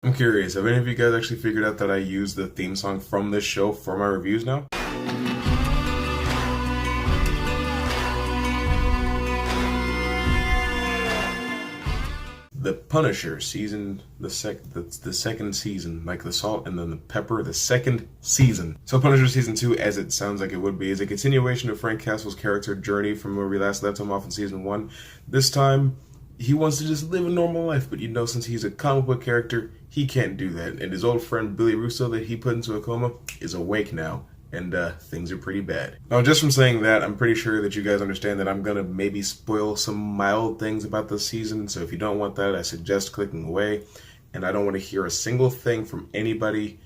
I'm curious, have any of you guys actually figured out that I use the theme song from this show for my reviews now? The Punisher season, the second season, like the salt and then the pepper, the second season. So Punisher season 2, as it sounds like it would be, is a continuation of Frank Castle's character journey from where we last left him off in season 1. This time, he wants to just live a normal life, but since he's a comic book character, he can't do that. And his old friend Billy Russo that he put into a coma is awake now. And things are pretty bad. Now, just from saying that, I'm pretty sure that you guys understand that I'm gonna maybe spoil some mild things about this season, so if you don't want that, I suggest clicking away. And I don't want to hear a single thing from anybody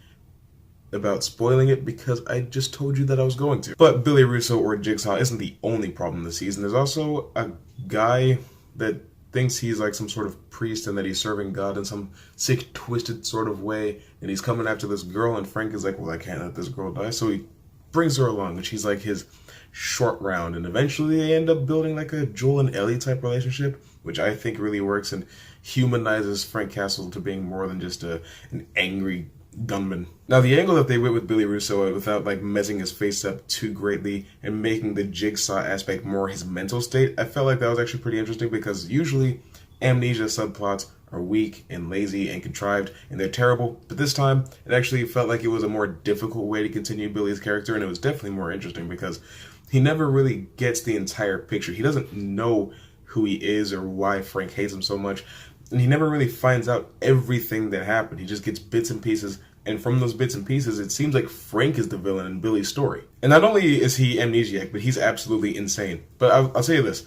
about spoiling it, because I just told you that I was going to. But Billy Russo, or Jigsaw, isn't the only problem this season. There's also a guy that thinks he's like some sort of priest and that he's serving God in some sick, twisted sort of way, and he's coming after this girl, and Frank is like, well, I can't let this girl die, so he brings her along, and she's like his short round, and eventually they end up building like a Joel and Ellie type relationship, which I think really works and humanizes Frank Castle to being more than just an angry gunman. Now, the angle that they went with Billy Russo without like messing his face up too greatly and making the Jigsaw aspect more his mental state, I felt like that was actually pretty interesting, because usually amnesia subplots are weak and lazy and contrived and they're terrible, but this time it actually felt like it was a more difficult way to continue Billy's character, and it was definitely more interesting because he never really gets the entire picture. He doesn't know who he is or why Frank hates him so much, and he never really finds out everything that happened. He just gets bits and pieces, and from those bits and pieces, it seems like Frank is the villain in Billy's story. And not only is he amnesiac, but he's absolutely insane. But I'll say this,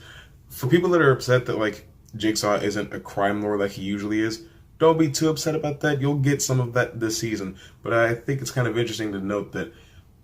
for people that are upset that like Jigsaw isn't a crime lord like he usually is, don't be too upset about that. You'll get some of that this season. But I think it's kind of interesting to note that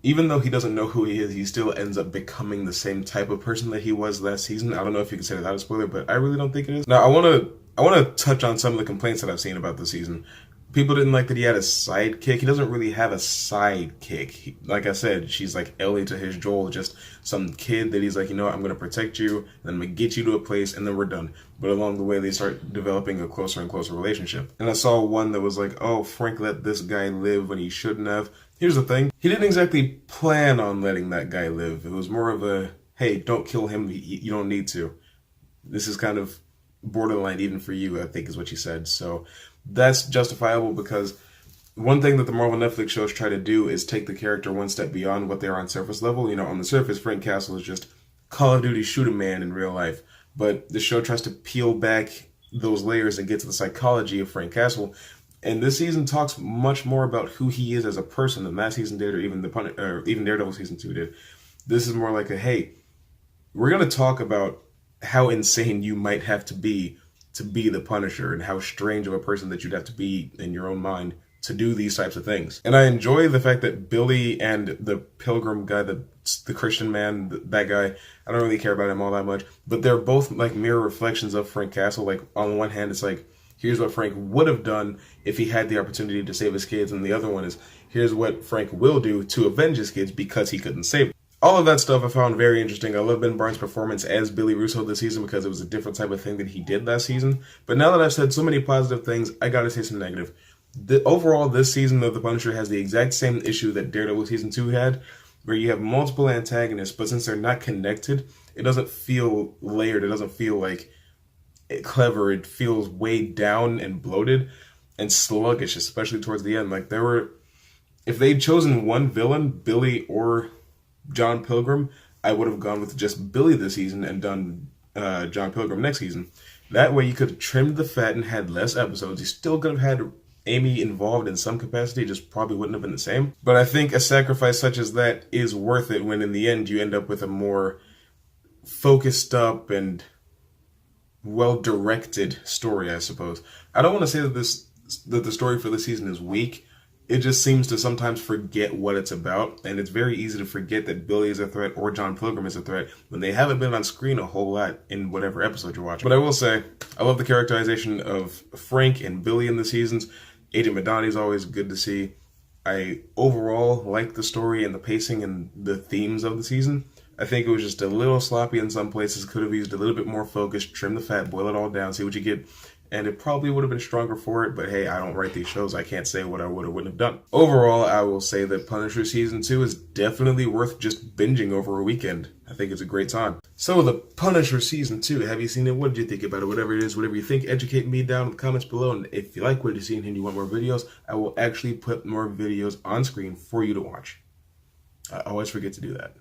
even though he doesn't know who he is, he still ends up becoming the same type of person that he was last season. I don't know if you consider that a spoiler, but I really don't think it is. Now, I want to touch on some of the complaints that I've seen about this season. People didn't like that he had a sidekick. He doesn't really have a sidekick. Like I said, she's like Ellie to his Joel, just some kid that he's like, you know what, I'm going to protect you, and I'm going to get you to a place, and then we're done. But along the way, they start developing a closer and closer relationship. And I saw one that was like, oh, Frank let this guy live when he shouldn't have. Here's the thing. He didn't exactly plan on letting that guy live. It was more of a, hey, don't kill him. You don't need to. This is kind of borderline even for you, I think is what she said. So that's justifiable, because one thing that the Marvel Netflix shows try to do is take the character one step beyond what they are on surface level. You know, on the surface, Frank Castle is just Call of Duty shoot a man in real life. But the show tries to peel back those layers and get to the psychology of Frank Castle. And this season talks much more about who he is as a person than that season did, or even even Daredevil season 2 did. This is more like a, hey, we're going to talk about how insane you might have to be the Punisher, and how strange of a person that you'd have to be in your own mind to do these types of things. And I enjoy the fact that Billy and the Pilgrim guy, the Christian man, that guy, I don't really care about him all that much, but they're both like mirror reflections of Frank Castle. Like, on one hand, it's like, here's what Frank would have done if he had the opportunity to save his kids, and the other one is, here's what Frank will do to avenge his kids because he couldn't save them. All of that stuff I found very interesting. I love Ben Barnes' performance as Billy Russo this season, because it was a different type of thing that he did last season. But now that I've said so many positive things, I gotta say some negative. Overall, this season of The Punisher has the exact same issue that Daredevil season 2 had, where you have multiple antagonists, but since they're not connected, it doesn't feel layered. It doesn't feel like clever. It feels weighed down and bloated and sluggish, especially towards the end. Like, if they'd chosen one villain, Billy or John Pilgrim, I would have gone with just Billy this season and done John Pilgrim next season. That way you could have trimmed the fat and had less episodes. You still could have had Amy involved in some capacity, just probably wouldn't have been the same. But I think a sacrifice such as that is worth it when in the end you end up with a more focused up and well-directed story, I suppose. I don't want to say that the story for this season is weak. It just seems to sometimes forget what it's about, and it's very easy to forget that Billy is a threat or John Pilgrim is a threat when they haven't been on screen a whole lot in whatever episode you're watching. But I will say, I love the characterization of Frank and Billy in the seasons. Agent Madani is always good to see. I overall like the story and the pacing and the themes of the season. I think it was just a little sloppy in some places. Could have used a little bit more focus, trim the fat, boil it all down, see what you get. and it probably would have been stronger for it, but hey, I don't write these shows. I can't say what I would or wouldn't have done. Overall, I will say that Punisher Season 2 is definitely worth just binging over a weekend. I think it's a great time. So, The Punisher Season 2, have you seen it? What did you think about it? Whatever it is, whatever you think, educate me down in the comments below. And if you like what you're seeing and you want more videos, I will actually put more videos on screen for you to watch. I always forget to do that.